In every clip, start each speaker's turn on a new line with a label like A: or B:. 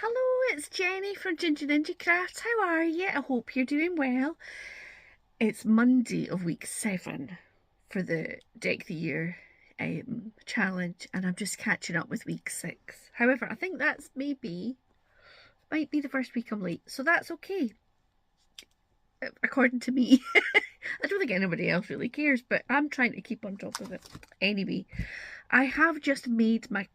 A: Hello, it's Jenny from Ginger Ninja Crafts. How are you? I hope you're doing well. It's Monday of week 7 for the Deck the Year challenge, and I'm just catching up with week 6. However, I think that's might be the first week I'm late, so that's okay, according to me. I don't think anybody else really cares, but I'm trying to keep on top of it. Anyway, I have just made my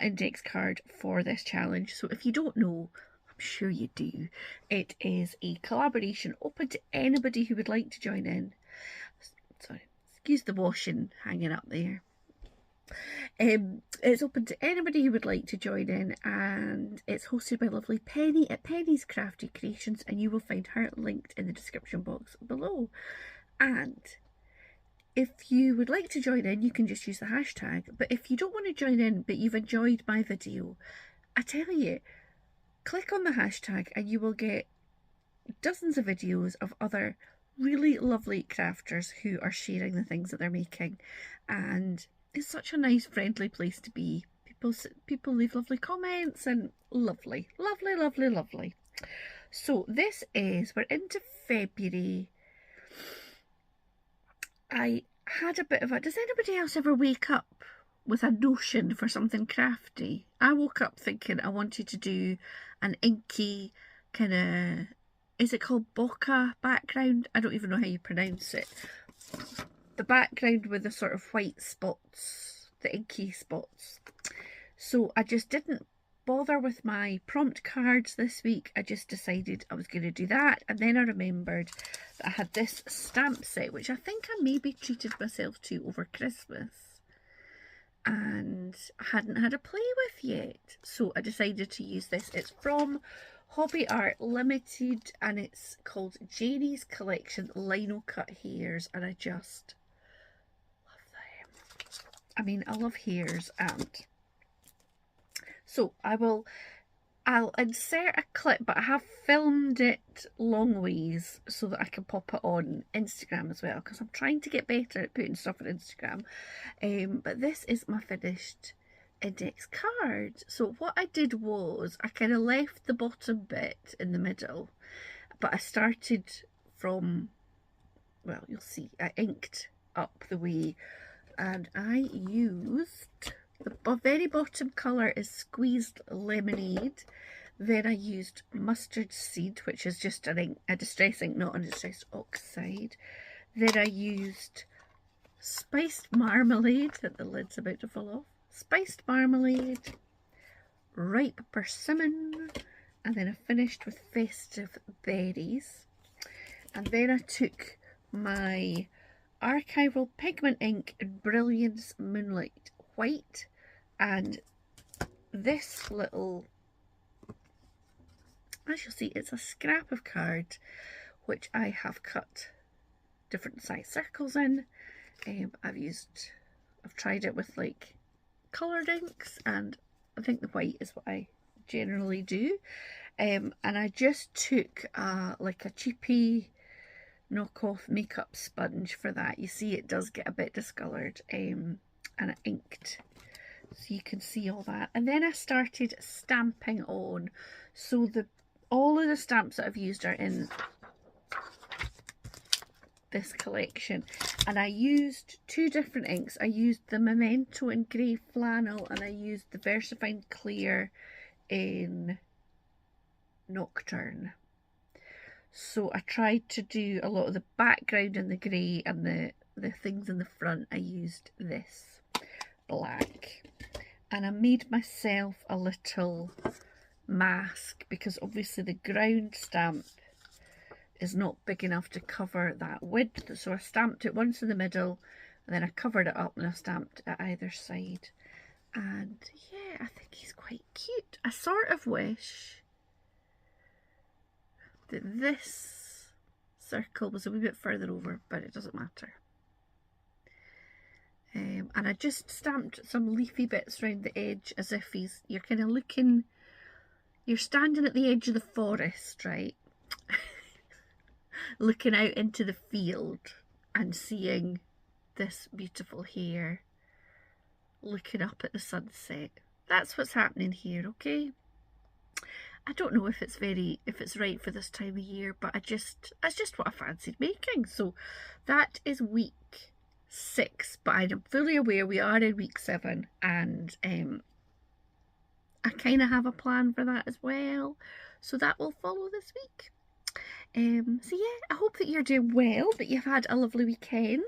A: index card for this challenge. So if you don't know, I'm sure you do. It is a collaboration open to anybody who would like to join in. Sorry, excuse the washing hanging up there. It's open to anybody who would like to join in, and it's hosted by lovely Penny at Penny's Crafty Creations, and you will find her linked in the description box below. And if you would like to join in, you can just use the hashtag. But if you don't want to join in, but you've enjoyed my video, I tell you, click on the hashtag and you will get dozens of videos of other really lovely crafters who are sharing the things that they're making. And it's such a nice, friendly place to be. People leave lovely comments and lovely, lovely, lovely, lovely. So we're into February. I had a bit of a, does anybody else ever wake up with a notion for something crafty? I woke up thinking I wanted to do an inky kind of, is it called Bocca background? I don't even know how you pronounce it. The background with the sort of white spots, the inky spots. So I just didn't bother with my prompt cards this week. I just decided I was going to do that, and then I remembered that I had this stamp set, which I think I maybe treated myself to over Christmas and I hadn't had a play with yet, so I decided to use this. It's from Hobby Art Limited and it's called Janie's Collection Lino Cut Hairs, and I just love them. I mean, I love hairs. And so I'll insert a clip, but I have filmed it long ways so that I can pop it on Instagram as well, because I'm trying to get better at putting stuff on Instagram. But this is my finished index card. So what I did was I kind of left the bottom bit in the middle, but I started from, well, you'll see, I inked up the way, and I used, the very bottom colour is Squeezed Lemonade. Then I used Mustard Seed, which is just an ink, a distress ink, not a distressed oxide. Then I used Spiced Marmalade, that the lid's about to fall off. Spiced Marmalade, Ripe Persimmon, and then I finished with Festive Berries. And then I took my Archival Pigment Ink in Brilliance Moonlight White, and this little, as you'll see, it's a scrap of card which I have cut different size circles in. I've tried it with like coloured inks, and I think the white is what I generally do. And I just took like a cheapy knockoff makeup sponge for that. You see it does get a bit discoloured, and I inked, so you can see all that. And then I started stamping on. So all of the stamps that I've used are in this collection, and I used 2 different inks. I used the Memento in Grey Flannel, and I used the Versafine Clear in Nocturne. So I tried to do a lot of the background in the grey, and the things in the front I used this black. And I made myself a little mask, because obviously the ground stamp is not big enough to cover that width, so I stamped it once in the middle, and then I covered it up and I stamped at either side. And yeah, I think he's quite cute. I sort of wish that this circle was a wee bit further over, but it doesn't matter. And I just stamped some leafy bits around the edge, as if you're kind of looking, you're standing at the edge of the forest, right? Looking out into the field and seeing this beautiful hair looking up at the sunset. That's what's happening here, okay? I don't know if it's right for this time of year, but it's just what I fancied making. So that is week 6, but I'm fully aware we are in week 7, and I kind of have a plan for that as well. So that will follow this week. So yeah, I hope that you're doing well, that you've had a lovely weekend,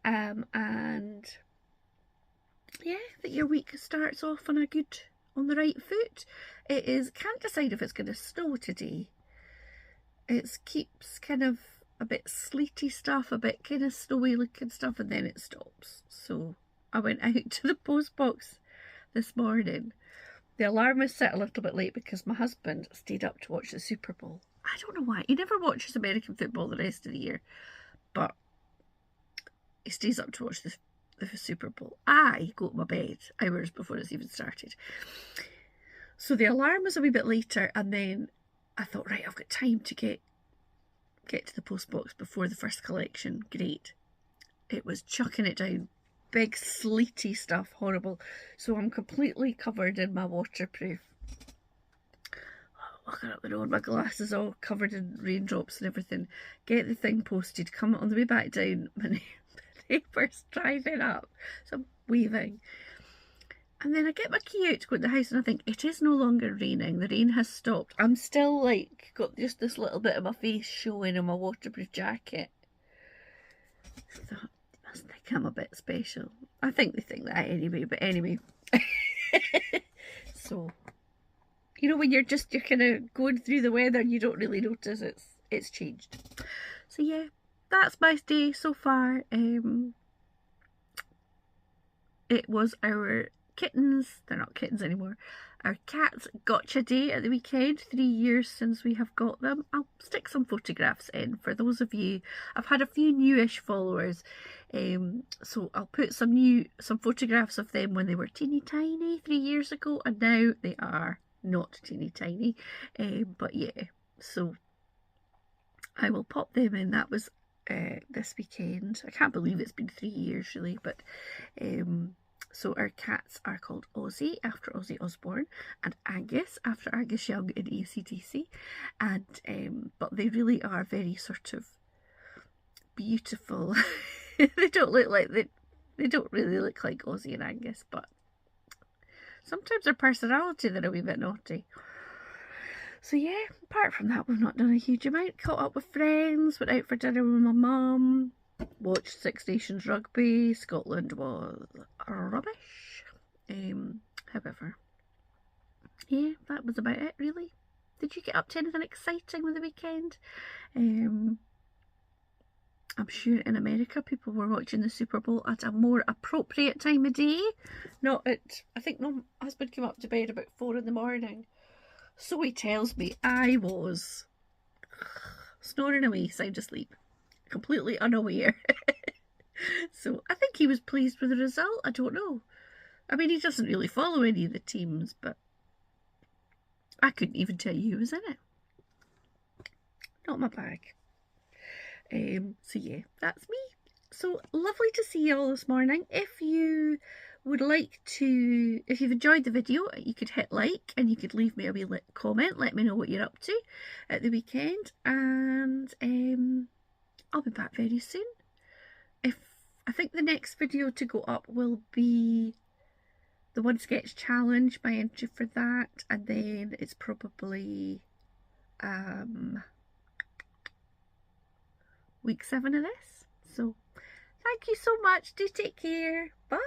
A: and yeah, that your week starts off on the right foot. It is, can't decide if it's going to snow today. It keeps kind of a bit sleety stuff, a bit kind of snowy looking stuff, and then it stops. So I went out to the post box this morning. The alarm was set a little bit late because my husband stayed up to watch the Super Bowl. I don't know why. He never watches American football the rest of the year, but he stays up to watch the Super Bowl. I go to my bed hours before it's even started. So the alarm was a wee bit later, and then I thought, right, I've got time to get to the post box before the first collection. Great. It was chucking it down. Big sleety stuff, horrible. So I'm completely covered in my waterproof. Walking up the road, my glasses all covered in raindrops and everything. Get the thing posted, come on the way back down, my neighbour's driving up, so I'm waving. And then I get my key out to go to the house, and I think, it is no longer raining, the rain has stopped. I'm still like, got just this little bit of my face showing in my waterproof jacket. I thought, they must think I'm a bit special. I think they think that anyway, but anyway. So, you know, when you're kind of going through the weather and you don't really notice it's changed. So yeah, that's my day so far. It was our kittens, they're not kittens anymore, our cats gotcha day at the weekend. 3 years since we have got them. I'll stick some photographs in for those of you. I've had a few newish followers, so I'll put some photographs of them when they were teeny tiny 3 years ago, and now they are not teeny tiny, but yeah, so I will pop them in. That was this weekend. I can't believe it's been 3 years really, but so our cats are called Ozzy after Ozzy Osbourne, and Angus after Angus Young in AC/DC, and but they really are very sort of beautiful. They don't look like they don't really look like Ozzy and Angus, but sometimes their personality, they're a wee bit naughty. So yeah, apart from that, we've not done a huge amount. Caught up with friends, went out for dinner with my mum, watched Six Nations rugby. Scotland was rubbish. However, yeah, that was about it really. Did you get up to anything exciting with the weekend? I'm sure in America people were watching the Super Bowl at a more appropriate time of day. Not at, I think my husband came up to bed about 4 in the morning. So he tells me. I was snoring away, sound asleep, completely unaware. So I think he was pleased with the result. I don't know. I mean, he doesn't really follow any of the teams, but I couldn't even tell you who was in it. Not my bag. So yeah, that's me. So lovely to see you all this morning. If you would like to, if you've enjoyed the video, you could hit like and you could leave me a wee comment. Let me know what you're up to at the weekend, and I'll be back very soon. I think the next video to go up will be the One Sketch Challenge, my entry for that, and then it's probably week 7 of this. So thank you so much. Do take care. Bye.